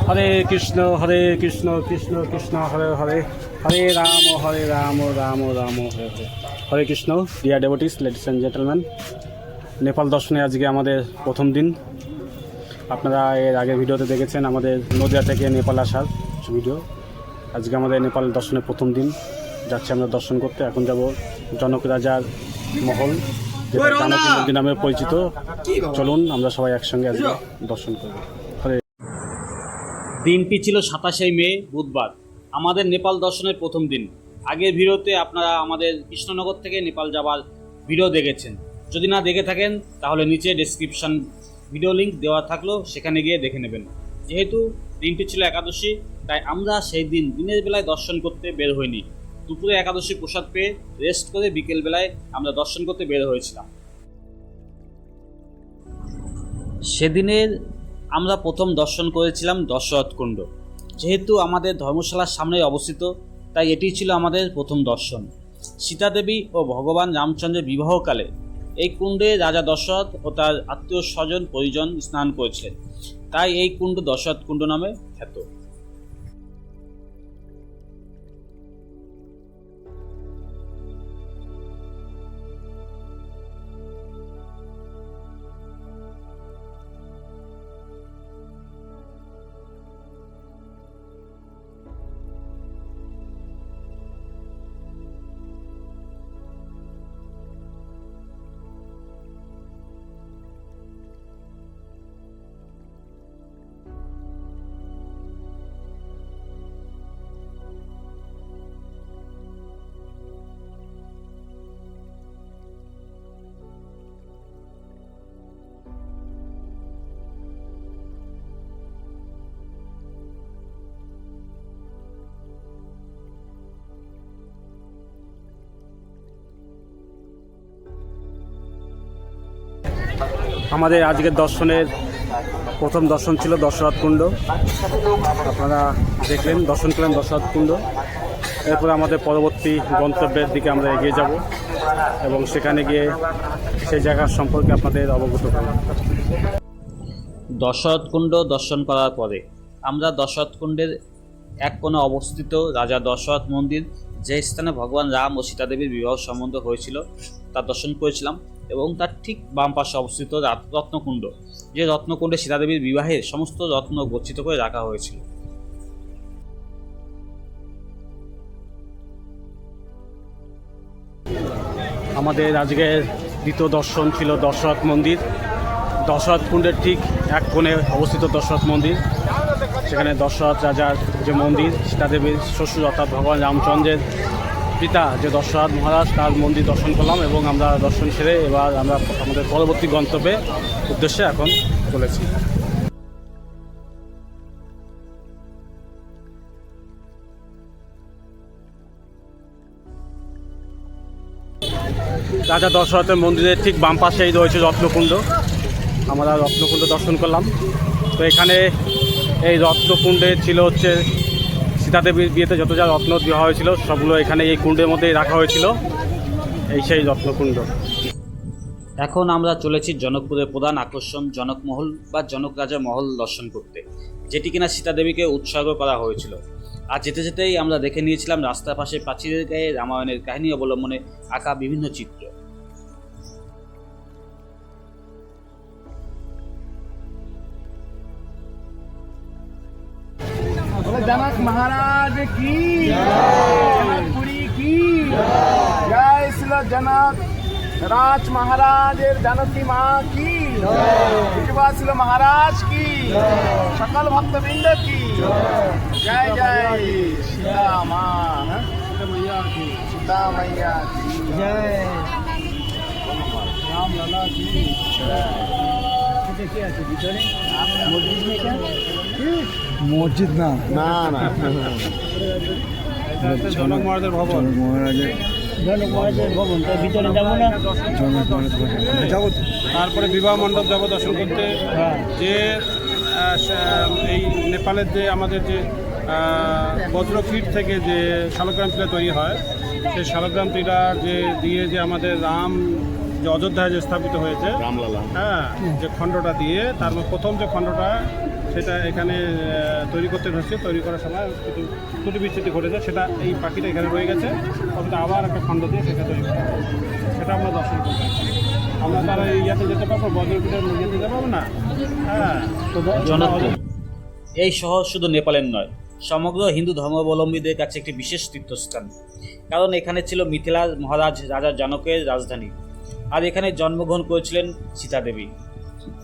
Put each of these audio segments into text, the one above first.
Hare Krishna Krishna Krishna Hare Hare, Hare Ram Ram Ram Hare Hare. Hare Krishna. Dear devotees, ladies and gentleman, Nepal দর্শনে আজকে আমাদের প্রথম দিন। আপনারা এর আগের ভিডিওতে দেখেছেন আমাদের নদিয়া থেকে নেপাল আসার ভিডিও। আজকে আমাদের নেপাল দর্শনের প্রথম দিন, যাচ্ছি আমরা দর্শন করতে। এখন যাব জনক রাজার মহল, যেটা জানকী মন্দির নামে পরিচিত। চলুন আমরা সবাই একসঙ্গে আজকে দর্শন করব। দিনটি ছিল 27শে মে, বুধবার, আমাদের নেপাল দর্শনের প্রথম দিন। আগের ভিডিওতে আপনারা আমাদের কৃষ্ণনগর থেকে নেপাল যাওয়ার ভিডিও দেখেছেন। যদি না দেখে থাকেন তাহলে নিচে ডেসক্রিপশন ভিডিও লিঙ্ক দেওয়া থাকলো, সেখানে গিয়ে দেখে নেবেন। যেহেতু দিনটি ছিল একাদশী, তাই আমরা সেই দিন দিনের বেলায় দর্শন করতে বের হইনি। দুপুরে একাদশী প্রসাদ পেয়ে রেস্ট করে বিকেলবেলায় আমরা দর্শন করতে বের হয়েছিলাম। সেদিনের আমরা প্রথম দর্শন করেছিলাম দশরথ কুণ্ড। যেহেতু আমাদের ধর্মশালার সামনে অবস্থিত, তাই এটি ছিল আমাদের প্রথম দর্শন। সীতাদেবী ও ভগবান রামচন্দ্রের বিবাহকালে এই কুণ্ডে রাজা দশরথ ও তার আত্মীয় স্বজন পরিজন স্নান করেছিলেন, তাই এই কুণ্ড দশরথ কুণ্ড নামে খ্যাত। আমাদের আজকের দর্শনের প্রথম দর্শন ছিল দশরথ কুণ্ড। আপনারা দেখলেন, দর্শন করলেন দশরথ কুণ্ড। এরপরে আমাদের পরবর্তী গন্তব্যের দিকে আমরা এগিয়ে যাব এবং সেখানে গিয়ে সেই জায়গার সম্পর্কে আপনাদের অবগত করব। দশরথ কুণ্ড দর্শন করার পরে আমরা দশরথ কুণ্ডের এক কোণে অবস্থিত রাজা দশরথ মন্দির, যে স্থানে ভগবান রাম ও সীতাদেবীর বিবাহ সম্বন্ধ হয়েছিল, তার দর্শন করেছিলাম। এবং তার ঠিক বাম পাশে অবস্থিত রত্নকুণ্ড, যে রত্নকুণ্ডে সীতাদেবীর বিবাহের সমস্ত রত্ন গচ্ছিত করে রাখা হয়েছিল। আমাদের আজকের দ্বিতীয় দর্শন ছিল দশরথ মন্দির। দশরথ কুণ্ডের ঠিক এক কোণে অবস্থিত দশরথ মন্দির, সেখানে দশরথ রাজার যে মন্দির, সীতাদেবীর শ্বশুর অর্থাৎ ভগবান রামচন্দ্রের পিতা যে দশরথ মহারাজ, তার মন্দির দর্শন করলাম। এবং আমরা দর্শন সেরে এবার আমরা আমাদের পরবর্তী গন্তব্যে উদ্দেশ্যে এখন চলেছি। রাজা দশরথের মন্দিরের ঠিক বাম পাশেই রয়েছে রত্নকুণ্ড। আমরা রত্নকুণ্ড দর্শন করলাম। তো এখানে এই রত্নকুণ্ডে ছিল হচ্ছে সীতাদেবীর বিয়েতে যত যা রত্ন দেওয়া হয়েছিল, সবগুলো এখানে এই কুণ্ডের মধ্যেই রাখা হয়েছিল। এই সেই রত্নকুণ্ড। এখন আমরা চলেছি জনকপুরের প্রধান আকর্ষণ জনকমহল বা জনক রাজার মহল দর্শন করতে, যেটি কিনা সীতাদেবীকে উৎসর্গ করা হয়েছিল। আর যেতে যেতেই আমরা দেখে নিয়েছিলাম রাস্তার পাশে প্রাচীরের গায়ে রামায়ণের কাহিনী অবলম্বনে আঁকা বিভিন্ন চিত্র। जनक महाराज की जनकपुरी की जय श्री जनक राज महाराज जानकी माँ की विजयवासिल महाराज की सकल भक्तवृंद की जय जय सीता माँ सीता मैया की जय राम लला की মসজিদ না না না জনক মহারাজের ভবন, জনক মহারাজের ভবন। তার ভিতরে যাবো না, জনক মহারাজ যাবো। তারপরে বিবাহ মণ্ডপ যাবো দর্শন করতে। যে এই নেপালের যে আমাদের যে বজ্রকীট থেকে যে শালগ্রাম টিলা তৈরি হয়, সেই শালগ্রাম টিলা যে দিয়ে যে আমাদের রাম যে অযোধ্যায় যে স্থাপিত হয়েছে রামলালা, হ্যাঁ, যে খণ্ডটা দিয়ে তার প্রথম যে খণ্ডটা সেটা এখানে তৈরি করতে হচ্ছে। তৈরি করার সময় কিছু ত্রুটি বিচ্যুতি ঘটেছে, সেটা এই পাখিটা এখানে রয়ে গেছে, ওটা আবার একটা খণ্ড দিয়ে সেটা তৈরি করা হবে। সেটা আমরা দর্শন করতে পারছি। আমরা তারা এই ইয়াতে যেতে পারবো, বজ্রপীঠের যেতে যেতে পারবো না। হ্যাঁ, তো জনকপুর এই শহর শুধু নেপালের নয়, সমগ্র হিন্দু ধর্মাবলম্বীদের কাছে একটি বিশেষ তীর্থস্থান। কারণ এখানে ছিল মিথিলার মহারাজ রাজা জনকের রাজধানী, আর এখানে জন্মগ্রহণ করেছিলেন সীতা দেবী।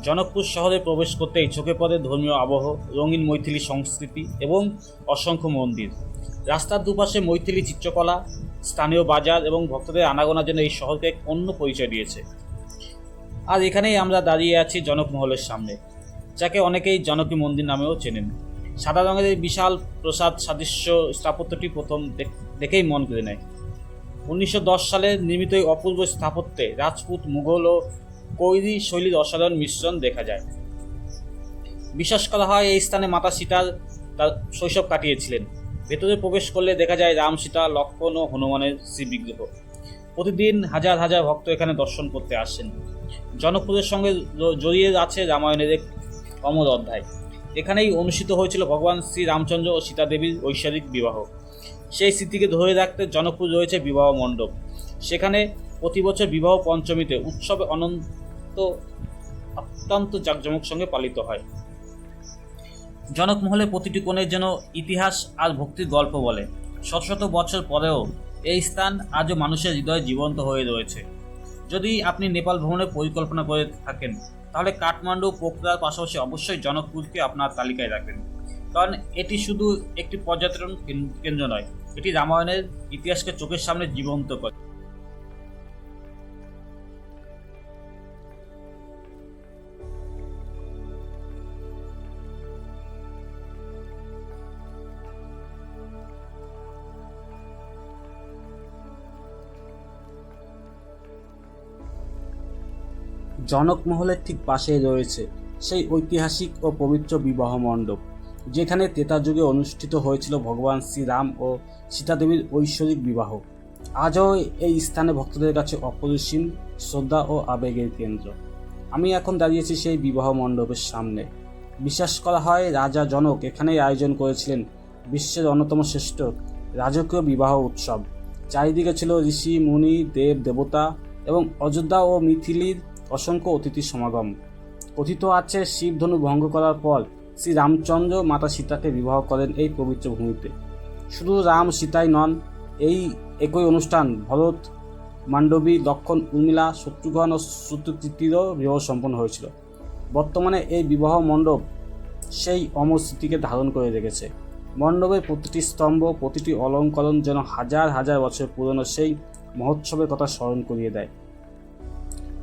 জনকপুর শহরে প্রবেশ করতেই চোখে পড়ে ধর্মীয় আবহ, রঙিন মৈথিলি সংস্কৃতি এবং অসংখ্য মন্দির। রাস্তার দুপাশে মৈথিলি চিত্রকলা, স্থানীয় বাজার এবং ভক্তদের আনাগোনার জন্য এই শহরকে এক অন্য পরিচয় দিয়েছে। আর এখানেই আমরা দাঁড়িয়ে আছি জনকমহলের সামনে, যাকে অনেকেই জনকী মন্দির নামেও চেনেন। সাদা রঙের এই বিশাল প্রসাদ সাদৃশ্য স্থাপত্যটি প্রথম দেখেই মন কেড়ে নেয়। 1910 সালে নির্মিত এই অপূর্ব স্থাপত্যে রাজপুত, মুঘল ও কৈরি শৈলীর অসাধারণ মিশ্রণ দেখা যায়। বিশ্বাস করা হয় এই স্থানে মাতা সীতার তার শৈশব কাটিয়েছিলেন। ভেতরে প্রবেশ করলে দেখা যায় রাম, সীতা, লক্ষ্মণ ও হনুমানের শ্রীবিগ্রহ। প্রতিদিন হাজার হাজার ভক্ত এখানে দর্শন করতে আসেন। জনকপুরের সঙ্গে জড়িয়ে আছে রামায়ণের এক অমর অধ্যায়। এখানেই অনুষ্ঠিত হয়েছিল ভগবান শ্রী রামচন্দ্র ও সীতা দেবীর ঐশ্বরিক বিবাহ। সেই স্মৃতিকে ধরে রাখতে জনকপুর রয়েছে বিবাহ মণ্ডপ। সেখানে প্রতি বছর বিবাহ পঞ্চমীতে উৎসবে অত্যন্ত জাঁকজমক সঙ্গে পালিত হয়। জনকমহলে প্রতিটি কোণের যেন ইতিহাস আর ভক্তির গল্প বলে। শত শত বছর পরেও এই স্থান আজও মানুষের হৃদয়ে জীবন্ত হয়ে রয়েছে। যদি আপনি নেপাল ভ্রমণের পরিকল্পনা করে থাকেন, তাহলে কাঠমান্ডু, পোখরার পাশাপাশি অবশ্যই জনকপুরকে আপনার তালিকায় রাখবেন। কারণ এটি শুধু একটি পর্যটন কেন্দ্র নয়, এটি রামায়ণের ইতিহাসকে চোখের সামনে জীবন্ত করে। জনকমহলের ঠিক পাশেই রয়েছে সেই ঐতিহাসিক ও পবিত্র বিবাহ মণ্ডপ, যেখানে ত্রেতা যুগে অনুষ্ঠিত হয়েছিল ভগবান শ্রীরাম ও সীতা দেবীর ঐশ্বরিক বিবাহ। আজও এই স্থানে ভক্তদের কাছে অপরিসীম শ্রদ্ধা ও আবেগের কেন্দ্র। আমি এখন দাঁড়িয়েছি সেই বিবাহ মণ্ডপের সামনে। বিশ্বাস করা হয় রাজা জনক এখানেই আয়োজন করেছিলেন বিশ্বের অন্যতম শ্রেষ্ঠ রাজকীয় বিবাহ উৎসব। চারিদিকে ছিল ঋষি, মুনি, দেব দেবতা এবং অযোধ্যা ও মিথিলির অসংখ্য অতিথির সমাগম। কথিত আছে শিবধনু ভঙ্গ করার পর শ্রী রামচন্দ্র মাতা সীতাকে বিবাহ করেন এই পবিত্র ভূমিতে। শুধু রাম সীতাই নন, এই একই অনুষ্ঠান ভরত, মান্ডবী, লক্ষণ, উর্মিলা, শত্রুঘ্ন ও শ্রুতকীর্তিরও বিবাহ সম্পন্ন হয়েছিল। বর্তমানে এই বিবাহ মণ্ডপ সেই অমর স্মৃতিকে ধারণ করে রেখেছে। মণ্ডপের প্রতিটি স্তম্ভ, প্রতিটি অলঙ্করণ যেন হাজার হাজার বছর পুরনো সেই মহোৎসবের কথা স্মরণ করিয়ে দেয়।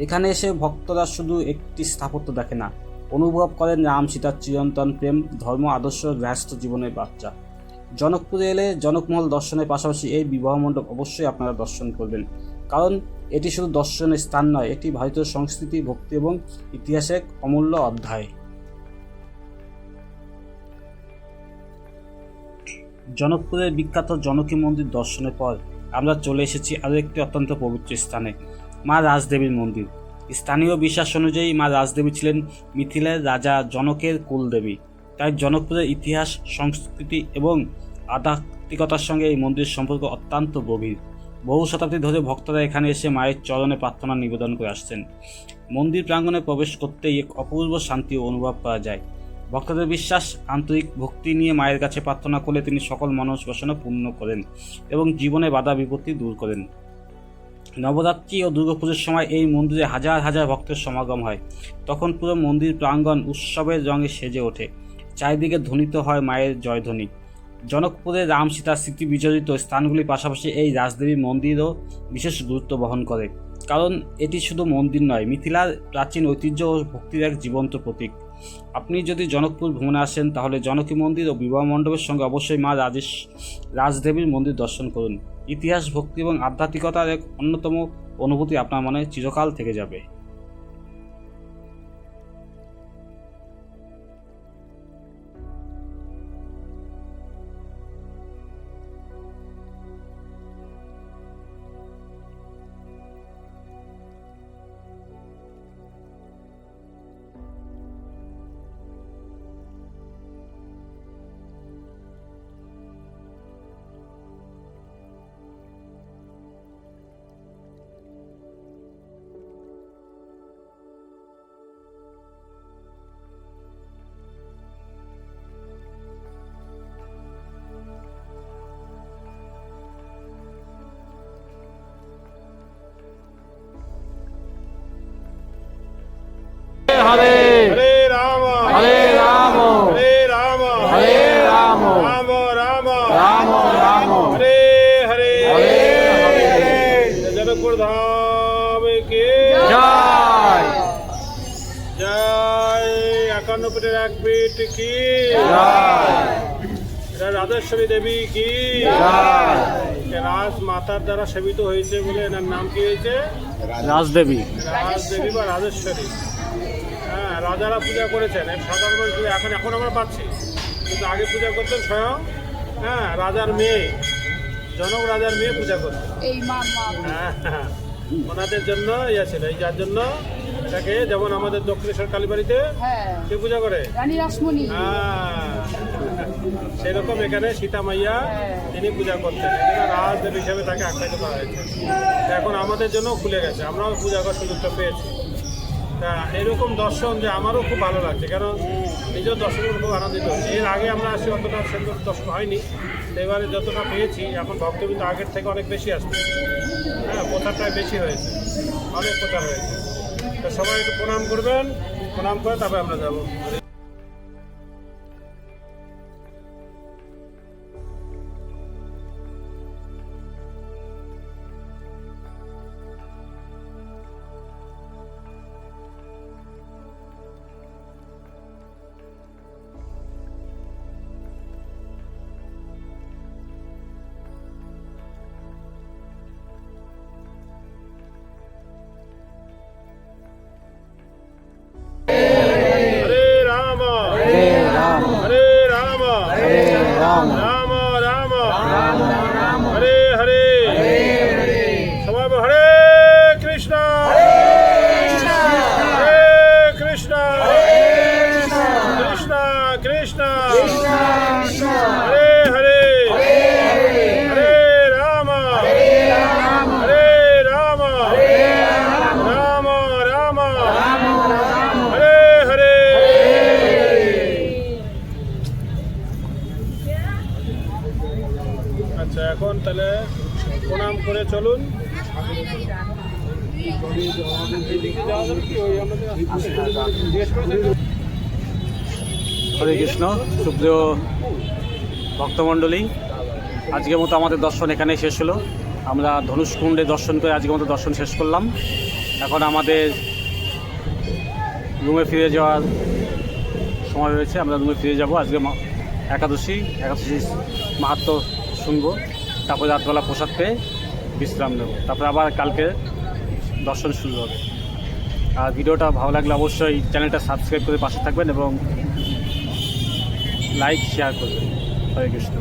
এখানে এসে ভক্তরা শুধু একটি স্থাপত্য দেখে না, অনুভব করেন রাম সীতার চিরন্তন প্রেম, ধর্ম, আদর্শ, গৃহস্থ জীবনের বার্তা। জনকপুরে এলে জনকমহল দর্শনের পাশাপাশি এই বিবাহ মণ্ডপ অবশ্যই আপনারা দর্শন করবেন, কারণ এটি শুধু দর্শনের স্থান নয়, এটি ভারতীয় সংস্কৃতি, ভক্তি এবং ইতিহাসের এক অমূল্য অধ্যায়। জনকপুরের বিখ্যাত জনকী মন্দির দর্শনের পর আমরা চলে এসেছি আরও একটি অত্যন্ত পবিত্র স্থানে, মা রাজদেবীর মন্দির। স্থানীয় বিশ্বাস অনুযায়ী মা রাজদেবী ছিলেন মিথিলার রাজা জনকের কুলদেবী। তাই জনকপুরের ইতিহাস, সংস্কৃতি এবং আধ্যাত্মিকতার সঙ্গে এই মন্দিরের সম্পর্ক অত্যন্ত গভীর। বহু শতাব্দী ধরে ভক্তরা এখানে এসে মায়ের চরণে প্রার্থনা নিবেদন করে আসছেন। মন্দির প্রাঙ্গণে প্রবেশ করতেই এক অপূর্ব শান্তি অনুভব করা যায়। ভক্তদের বিশ্বাস, আন্তরিক ভক্তি নিয়ে মায়ের কাছে প্রার্থনা করলে তিনি সকল মনস্বাসনা পূর্ণ করেন এবং জীবনে বাধা বিপত্তি দূর করেন। নবরাত্রি ও দুর্গাপুজোর সময় এই মন্দিরে হাজার হাজার ভক্তের সমাগম হয়। তখন পুরো মন্দির প্রাঙ্গণ উৎসবের রঙে সেজে ওঠে, চারিদিকে ধ্বনিত হয় মায়ের জয়ধ্বনি। জনকপুরে রাম সীতার স্মৃতি বিজড়িত স্থানগুলির পাশাপাশি এই রাজদেবী মন্দিরও বিশেষ গুরুত্ব বহন করে, কারণ এটি শুধু মন্দির নয়, মিথিলার প্রাচীন ঐতিহ্য ও ভক্তির এক জীবন্ত প্রতীক। আপনি যদি জনকপুর ভ্রমণে আসেন, তাহলে জনকী মন্দির ও বিবাহ মণ্ডপের সঙ্গে অবশ্যই মা রাজদেবীর মন্দির দর্শন করুন। ইতিহাস, ভক্তি এবং আধ্যাত্মিকতার এক অন্যতম অনুভূতি আপনার মনে চিরকাল থেকে যাবে। মূর্তি কি, এটা রাজেশ্বরী দেবী কি, রাজ মাতার দ্বারা সেবিত হয়েছে বলে এনার নাম কি হয়েছে রাজদেবী। রাজদেবী বা রাজেশ্বরী। হ্যাঁ, রাজারা পূজা করেছেন, এর সাধারণ মানুষ এখন আমরা পাচ্ছি, কিন্তু আগে পূজা করতেন স্বয়ং রাজার মেয়ে, জনক রাজার মেয়ে পূজা করতেন। হ্যাঁ, ওনাদের জন্য ইয়া ছিল, এই যার জন্য এটাকে, যেমন আমাদের দক্ষিণেশ্বর কালীবাড়িতে কে পূজা করে, রানী রাসমণি। সেরকম এখানে সীতা মাইয়া তিনি পূজা করতেন, এখানে রাজদেব হিসাবে তাকে আখ্যায়িত করা হয়েছে। এখন আমাদের জন্য খুলে গেছে, আমরাও পূজা করার সুযোগটা পেয়েছি। তা এরকম দর্শন যে আমারও খুব ভালো লাগছে, কারণ নিজের দর্শন খুব আনন্দিত হচ্ছে। এর আগে আমরা আসি অতটা সুন্দর দর্শন হয়নি, এবারে যতটা পেয়েছি এখন ভক্তবৃন্দ আগের থেকে অনেক বেশি আসছে। হ্যাঁ, প্রচারটাই বেশি হয়েছে, অনেক প্রচার হয়েছে। তো সবাই একটু প্রণাম করবেন, প্রণাম করে তারপরে আমরা যাবো। হরে রাম হরে রাম রাম রাম হরে হরে, সবাই বলো, হরে কৃষ্ণ হরে কৃষ্ণ কৃষ্ণ কৃষ্ণ হরে হরে, হরে রাম হরে রাম রাম রাম হরে হরে। আচ্ছা, এখন তাহলে প্রণাম করে চলুন। হরে কৃষ্ণ। সুপ্রিয় ভক্তমণ্ডলী, আজকের মতো আমাদের দর্শন এখানেই শেষ হলো। আমরা ধনুষকুণ্ডে দর্শন করে আজকের মতো দর্শন শেষ করলাম। এখন আমাদের রুমে ফিরে যাওয়ার সময় হয়েছে, আমরা রুমে ফিরে যাব। আজকে একাদশী মাহাত্ম্য শুনবো, তারপরে রাতবেলা প্রসাদ পেয়ে বিশ্রাম নেব, তারপরে আবার কালকে দর্শন শুরু হবে। আর ভিডিওটা ভালো লাগলে অবশ্যই চ্যানেলটা সাবস্ক্রাইব করে পাশে থাকবেন এবং লাইক শেয়ার করবেন। হরে কৃষ্ণ।